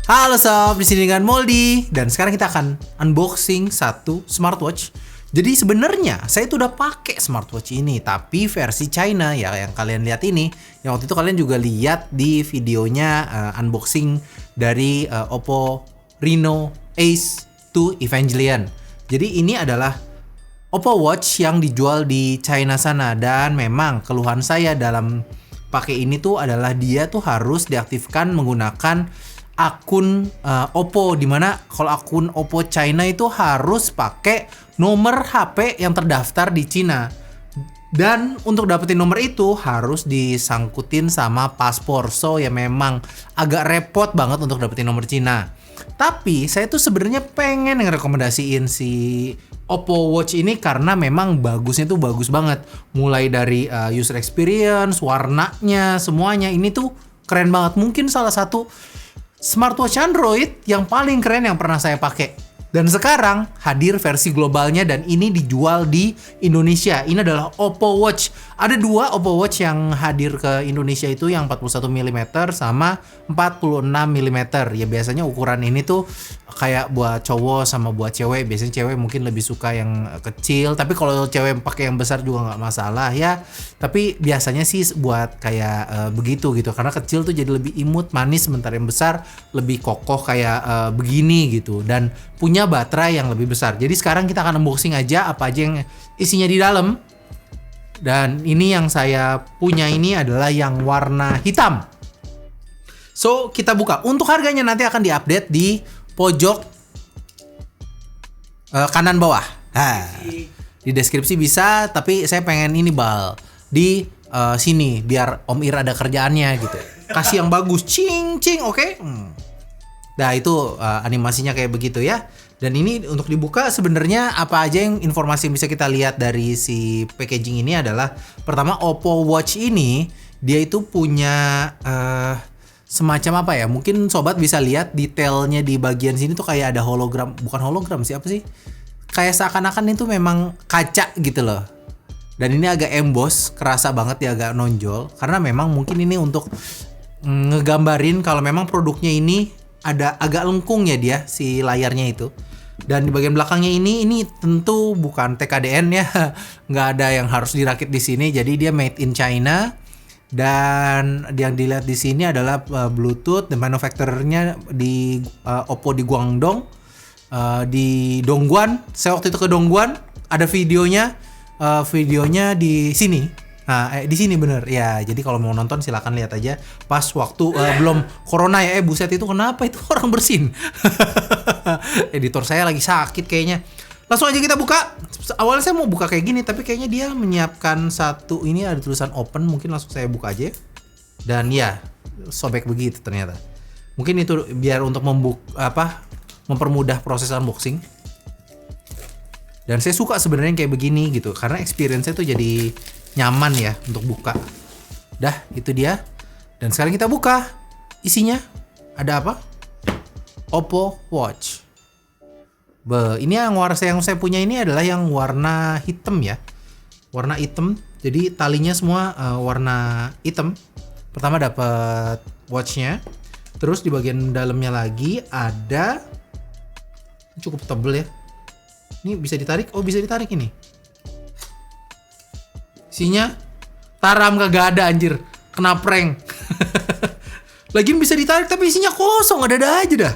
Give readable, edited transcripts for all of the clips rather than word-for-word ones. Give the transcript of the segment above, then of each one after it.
Halo sob, di sini dengan Moldy dan sekarang kita akan unboxing satu smartwatch. Jadi sebenarnya saya tuh udah pakai smartwatch ini, tapi versi China ya yang kalian lihat ini. Yang waktu itu kalian juga lihat di videonya unboxing dari Oppo Reno Ace 2 Evangelion. Jadi ini adalah Oppo Watch yang dijual di China sana, dan memang keluhan saya dalam pakai ini tuh adalah dia tuh harus diaktifkan menggunakan akun Oppo, dimana kalau akun Oppo China itu harus pakai nomor HP yang terdaftar di Cina, dan untuk dapetin nomor itu harus disangkutin sama paspor. So ya memang agak repot banget untuk dapetin nomor Cina. Tapi saya tuh sebenarnya pengen ngerekomendasiin si Oppo Watch ini karena memang bagusnya tuh bagus banget. Mulai dari user experience, warnanya, semuanya ini tuh keren banget. Mungkin salah satu smartwatch Android yang paling keren yang pernah saya pakai. Dan sekarang hadir versi globalnya dan ini dijual di Indonesia. Ini adalah Oppo Watch. Ada dua Oppo Watch yang hadir ke Indonesia itu, yang 41 mm sama 46 mm. Ya biasanya ukuran ini tuh kayak buat cowok sama buat cewek. Biasanya cewek mungkin lebih suka yang kecil, tapi kalau cewek pakai yang besar juga nggak masalah ya. Tapi biasanya sih buat kayak begitu gitu, karena kecil tuh jadi lebih imut, manis, sementara yang besar lebih kokoh kayak begini gitu. Dan punya baterai yang lebih besar. Jadi sekarang kita akan unboxing aja apa aja yang isinya di dalam. Dan ini yang saya punya ini adalah yang warna hitam. So kita buka. Untuk harganya nanti akan diupdate di pojok kanan bawah. Di deskripsi bisa, tapi saya pengen ini di sini biar Om Ir ada kerjaannya gitu. Kasih yang bagus, cing oke? Nah itu animasinya kayak begitu ya. Dan ini untuk dibuka sebenarnya apa aja yang informasi yang bisa kita lihat dari si packaging ini adalah, pertama Oppo Watch ini dia itu punya semacam apa ya? Mungkin sobat bisa lihat detailnya di bagian sini tuh kayak ada hologram, bukan hologram sih, apa sih? Kayak seakan-akan itu memang kaca gitu loh. Dan ini agak emboss, kerasa banget dia agak nonjol karena memang mungkin ini untuk ngegambarin kalau memang produknya ini ada agak lengkung ya dia si layarnya itu. Dan di bagian belakangnya ini tentu bukan TKDN ya, nggak ada yang harus dirakit di sini. Jadi dia made in China, dan yang dilihat di sini adalah Bluetooth, dan manufacturernya di Oppo di Guangdong, di Dongguan. Saya waktu itu ke Dongguan, ada videonya di sini. Nah, di sini bener ya. Jadi kalau mau nonton silakan lihat aja pas waktu belum corona ya. Buset, itu kenapa itu orang bersin? Editor saya lagi sakit kayaknya. Langsung aja kita buka. Awalnya saya mau buka kayak gini, tapi kayaknya dia menyiapkan satu, ini ada tulisan open, mungkin langsung saya buka aja. Dan ya, sobek begitu ternyata. Mungkin itu biar untuk mempermudah proses unboxing. Dan saya suka sebenarnya kayak begini gitu, karena experience-nya tuh jadi nyaman ya untuk buka. Dah, itu dia. Dan sekarang kita buka. Isinya ada apa? Oppo Watch. Ini yang saya punya ini adalah yang warna hitam ya. Warna hitam. Jadi talinya semua warna hitam. Pertama dapat watchnya. Terus di bagian dalamnya lagi ada, cukup tebel ya. Ini bisa ditarik. Oh, bisa ditarik ini. Isinya taram kagak ada anjir. Kena prank. Lagian bisa ditarik tapi isinya kosong, ada aja dah.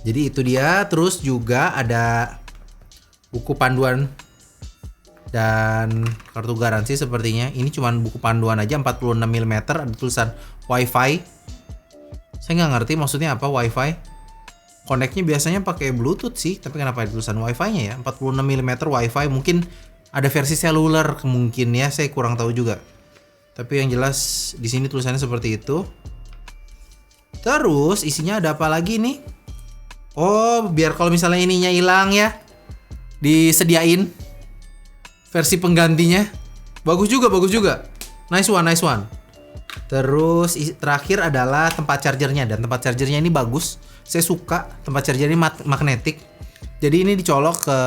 Jadi itu dia. Terus juga ada buku panduan dan kartu garansi sepertinya. Ini cuman buku panduan aja, 46 mm, ada tulisan Wi-Fi. Saya nggak ngerti maksudnya apa Wi-Fi. Connect-nya biasanya pakai Bluetooth sih, tapi kenapa ada tulisan Wi-Fi-nya ya? 46 mm Wi-Fi, mungkin ada versi seluler mungkin ya, saya kurang tahu juga. Tapi yang jelas di sini tulisannya seperti itu. Terus isinya ada apa lagi nih? Oh, biar kalau misalnya ininya hilang ya, disediain versi penggantinya. Bagus juga. Nice one. Terus terakhir adalah tempat chargernya, dan tempat chargernya ini bagus. Saya suka tempat chargernya magnetik. Jadi ini dicolok ke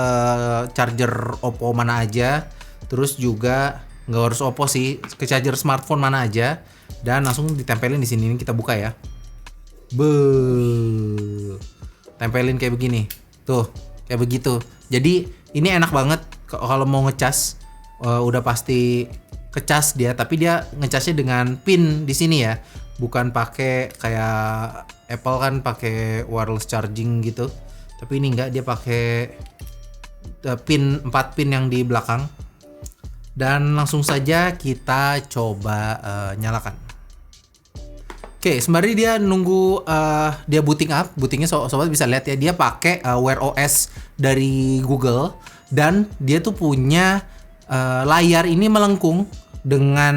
charger Oppo mana aja. Terus juga nggak harus Oppo sih, ke charger smartphone mana aja. Dan langsung ditempelin di sini. Ini kita buka ya. Tempelin kayak begini. Tuh, kayak begitu. Jadi ini enak banget kalau mau ngecas, udah pasti kecas dia, tapi dia ngecasnya dengan pin di sini ya. Bukan pakai kayak Apple kan pakai wireless charging gitu. Tapi ini enggak, dia pakai pin 4 pin yang di belakang. Dan langsung saja kita coba nyalakan. Oke, sembari dia nunggu dia booting up, bootingnya sobat bisa lihat ya, dia pakai Wear OS dari Google dan dia tuh punya layar ini melengkung dengan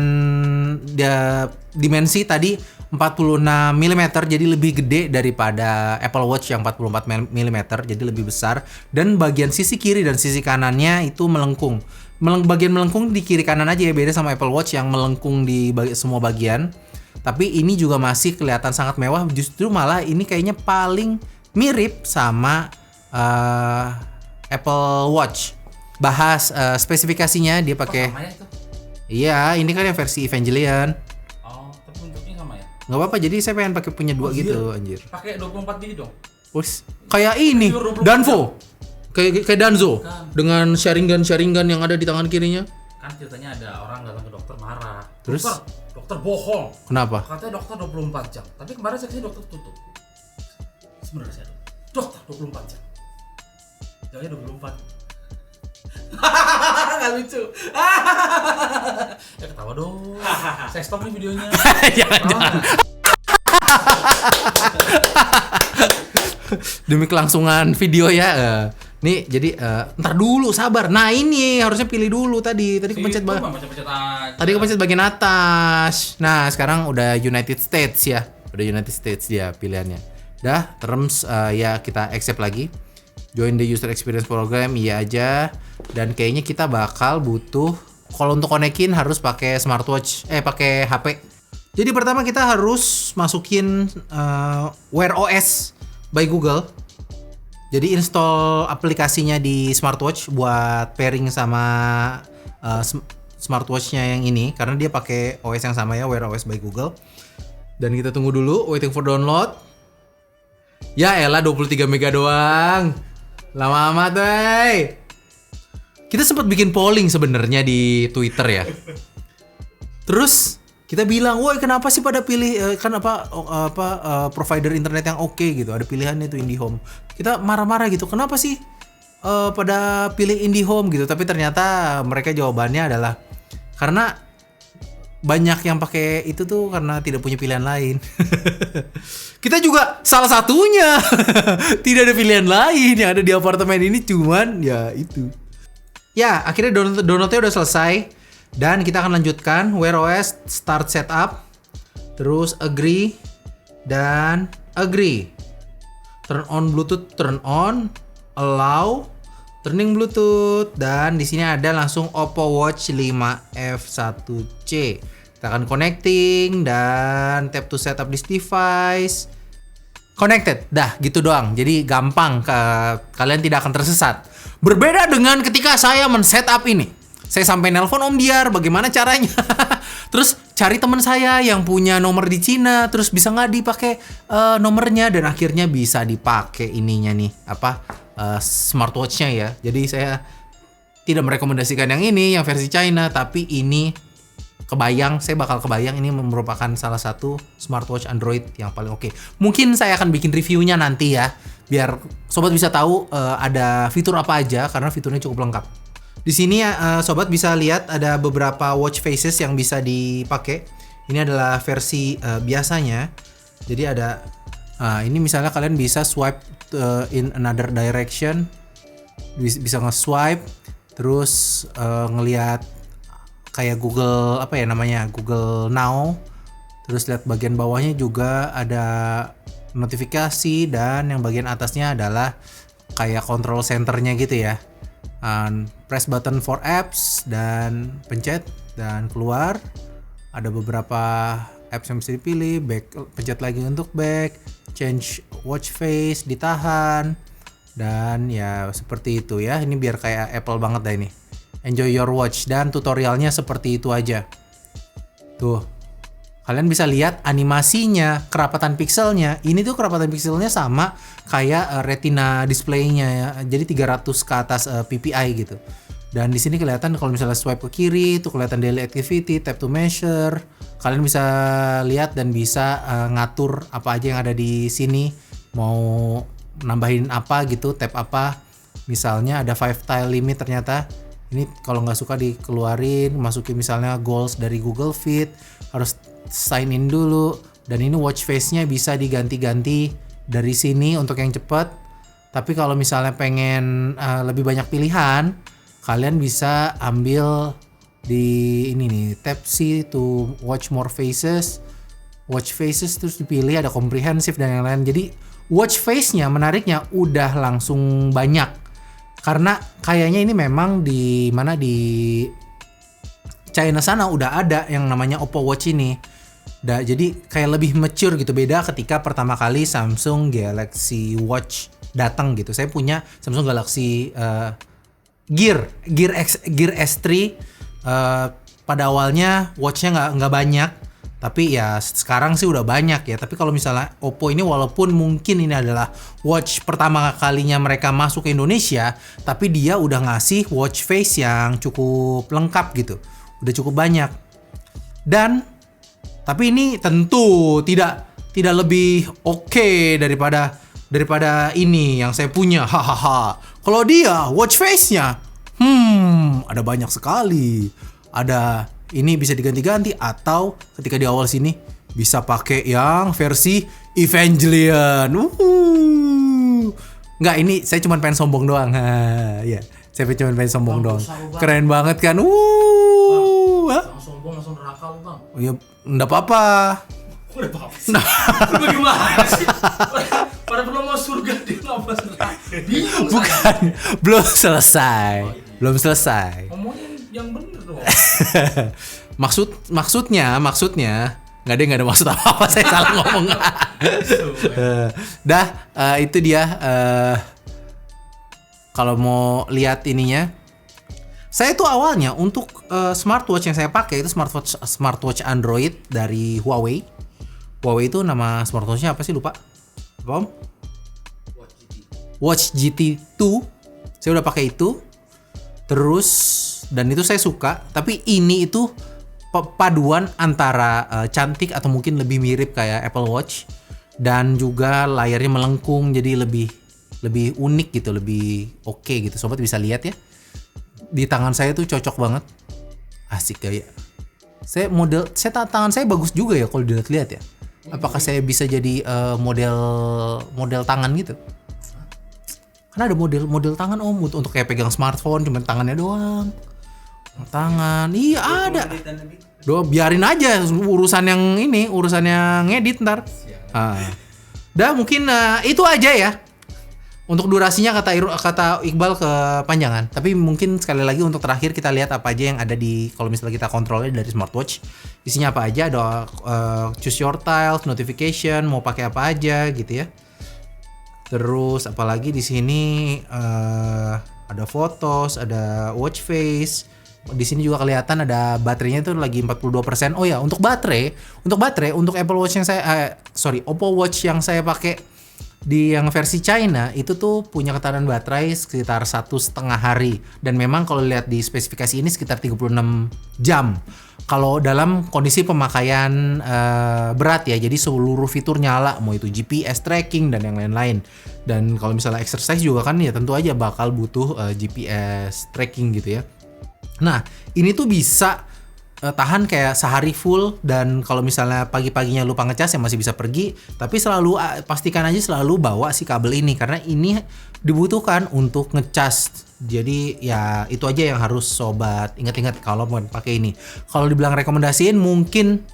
dimensi tadi 46 mm, jadi lebih gede daripada Apple Watch yang 44 mm, jadi lebih besar, dan bagian sisi kiri dan sisi kanannya itu melengkung. Bagian melengkung di kiri kanan aja ya, beda sama Apple Watch yang melengkung di semua bagian. Tapi ini juga masih kelihatan sangat mewah, justru malah ini kayaknya paling mirip sama Apple Watch. Bahas spesifikasinya, dia pakai. Iya, ini kan yang versi Evangelion. Oh, tapi bentuknya sama ya? Nggak apa-apa, jadi saya pengen pakai punya dua gitu, anjir. Pakai 24 biji dong. Wes, kayak ini, Danfo. Kayak Danzo dengan sharingan yang ada di tangan kirinya. Kan ceritanya ada orang datang ke dokter marah. Terus? Dokter bohong. Kenapa? Katanya dokter 24 jam. Tapi kemarin saya kesini dokter tutup. Sebenarnya saya dokter 24 jam. Jamnya 24. Gak lucu. Ya ketawa dong. Saya stop nih videonya. Jangan. Demi kelangsungan video ya. Nih jadi ntar dulu, sabar. Nah ini harusnya pilih dulu tadi kepencet bagian atas. Nah sekarang udah United States ya, udah United States dia pilihannya. Dah terms ya kita accept lagi. Join the user experience program, iya aja. Dan kayaknya kita bakal butuh, kalau untuk konekin harus pakai smartwatch, pakai HP. Jadi pertama kita harus masukin Wear OS by Google. Jadi install aplikasinya di smartwatch buat pairing sama smartwatchnya yang ini, karena dia pakai OS yang sama ya, Wear OS by Google. Dan kita tunggu dulu, waiting for download. Ya elah 23 mega doang. Lama amat, wey. Kita sempat bikin polling sebenarnya di Twitter ya. Terus kita bilang, woi kenapa sih pada pilih provider internet yang oke gitu, ada pilihannya itu IndiHome. Kita marah-marah gitu, kenapa sih pada pilih IndiHome gitu. Tapi ternyata mereka jawabannya adalah karena banyak yang pakai itu tuh karena tidak punya pilihan lain. Kita juga salah satunya. Tidak ada pilihan lain yang ada di apartemen ini, cuman ya itu. Ya akhirnya downloadnya udah selesai. Dan kita akan lanjutkan Wear OS start setup, terus agree dan agree. Turn on Bluetooth, turn on, allow, turning Bluetooth, dan di sini ada langsung Oppo Watch 5 F1C. Kita akan connecting dan tap to setup this device. Connected, dah gitu doang. Jadi gampang, kalian tidak akan tersesat. Berbeda dengan ketika saya men-setup ini. Saya sampai nelpon Om Diar, bagaimana caranya? Terus cari teman saya yang punya nomor di Cina, terus bisa nggak dipakai nomornya, dan akhirnya bisa dipakai ininya nih, smartwatchnya ya. Jadi saya tidak merekomendasikan yang ini, yang versi China, tapi ini saya bakal kebayang ini merupakan salah satu smartwatch Android yang paling oke. Mungkin saya akan bikin reviewnya nanti ya, biar sobat bisa tahu ada fitur apa aja, karena fiturnya cukup lengkap. Di sini sobat bisa lihat ada beberapa watch faces yang bisa dipakai. Ini adalah versi biasanya. Jadi ada ini misalnya kalian bisa swipe in another direction, bisa nge-swipe, terus ngelihat kayak Google Google Now. Terus lihat bagian bawahnya juga ada notifikasi, dan yang bagian atasnya adalah kayak control centernya gitu ya. Press button for apps dan pencet dan keluar. Ada beberapa apps yang bisa dipilih, back, pencet lagi untuk back, change watch face, ditahan, dan ya seperti itu ya. Ini biar kayak Apple banget dah ini. Enjoy your watch, dan tutorialnya seperti itu aja. Tuh. Kalian bisa lihat animasinya, kerapatan pixelnya. Ini tuh kerapatan pixelnya sama kayak retina displaynya ya. Jadi 300 ke atas ppi gitu. Dan di sini kelihatan kalau misalnya swipe ke kiri tuh kelihatan daily activity, tap to measure. Kalian bisa lihat dan bisa ngatur apa aja yang ada di sini. Mau nambahin apa gitu, tap apa. Misalnya ada 5 tile limit ternyata. Ini kalau nggak suka dikeluarin, masukin misalnya goals dari Google Fit, harus sign in dulu. Dan ini watch face-nya bisa diganti-ganti dari sini untuk yang cepat. Tapi kalau misalnya pengen lebih banyak pilihan, kalian bisa ambil di ini nih, tap C to watch more faces. Watch faces terus dipilih, ada comprehensive dan yang lain. Jadi watch face-nya menariknya udah langsung banyak. Karena kayaknya ini memang di China sana udah ada yang namanya Oppo Watch ini. Jadi kayak lebih mature gitu, beda ketika pertama kali Samsung Galaxy Watch datang gitu. Saya punya Samsung Galaxy Gear S3. Pada awalnya watchnya nggak banyak, tapi ya sekarang sih udah banyak ya. Tapi kalau misalnya Oppo ini walaupun mungkin ini adalah watch pertama kalinya mereka masuk ke Indonesia, tapi dia udah ngasih watch face yang cukup lengkap gitu. Udah cukup banyak. Dan tapi ini tentu tidak lebih oke daripada ini yang saya punya. Hahaha. Kalau dia watch face-nya ada banyak sekali. Ada ini bisa diganti-ganti atau ketika di awal sini bisa pakai yang versi Evangelion. Nggak, ini saya cuma pengen sombong doang. Ya, saya cuma pengen sombong doang. Keren banget kan? Langsung sombong, langsung neraka lu bang. Oh ya, nggak apa-apa. Udah apa sih? Lu gimana sih? Pada belum mau surga dia ngapa neraka? Bingung. Bukan, belum selesai. Belum selesai. Ngomongin yang bener dong. Maksudnya nggak ada maksud apa saya salah ngomong. Itu dia. Kalau mau lihat ininya, saya tuh awalnya untuk smartwatch yang saya pakai itu smartwatch Android dari Huawei. Huawei itu nama smartwatchnya apa sih, lupa? Apa, Om? Watch GT 2. Saya udah pakai itu. Terus dan itu saya suka, tapi ini itu paduan antara cantik atau mungkin lebih mirip kayak Apple Watch dan juga layarnya melengkung jadi lebih unik gitu, lebih oke gitu. Sobat bisa lihat ya. Di tangan saya tuh cocok banget. Asik gaya. Tangan saya bagus juga ya kalau dilihat ya. Apakah saya bisa jadi model tangan gitu? Karena ada model tangan Om untuk kayak pegang smartphone cuman tangannya doang. Tangan, iya ada. Biarin aja urusan yang ngedit ntar. Mungkin itu aja ya. Untuk durasinya kata Iqbal kepanjangan. Tapi mungkin sekali lagi untuk terakhir kita lihat apa aja yang ada di kalau misalnya kita kontrolnya dari smartwatch. Isinya apa aja, ada choose your tiles, notification, mau pakai apa aja gitu ya. Terus apalagi di sini ada photos, ada watch face. Di sini juga kelihatan ada baterainya tuh lagi 42%. Oh ya, untuk baterai untuk Apple Watch yang Oppo Watch yang saya pakai di yang versi China itu tuh punya ketahanan baterai sekitar 1,5 hari. Dan memang kalau lihat di spesifikasi ini sekitar 36 jam. Kalau dalam kondisi pemakaian berat ya, jadi seluruh fitur nyala, mau itu GPS tracking dan yang lain-lain. Dan kalau misalnya exercise juga kan ya tentu aja bakal butuh GPS tracking gitu ya. Nah, ini tuh bisa tahan kayak sehari full, dan kalau misalnya pagi-paginya lupa ngecas ya masih bisa pergi, tapi selalu pastikan aja selalu bawa si kabel ini karena ini dibutuhkan untuk ngecas. Jadi ya itu aja yang harus sobat ingat-ingat kalau mau pakai ini. Kalau dibilang rekomendasiin, mungkin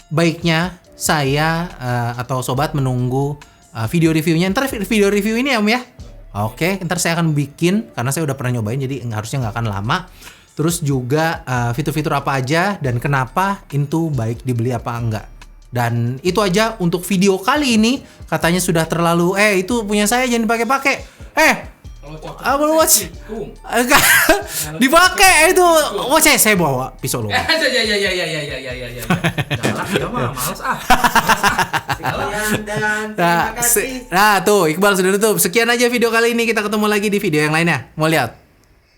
baiknya saya atau sobat menunggu video reviewnya. Ntar video review ini ya Om ya. Oke, ntar saya akan bikin karena saya udah pernah nyobain, jadi harusnya nggak akan lama. Terus juga fitur-fitur apa aja dan kenapa itu baik dibeli apa enggak. Dan itu aja untuk video kali ini. Katanya sudah terlalu itu punya saya jangan dipakai-pakai. Kalau copot Apple Watch. tikung. Enggak. Dipakai itu. Oh, saya bawa pisau lo. Ya. Galak dia mah, males ah. Sekian dan Nah, terima kasih. nah tuh Iqbal sudah tutup. Sekian aja video kali ini. Kita ketemu lagi di video yang lainnya. Mau lihat?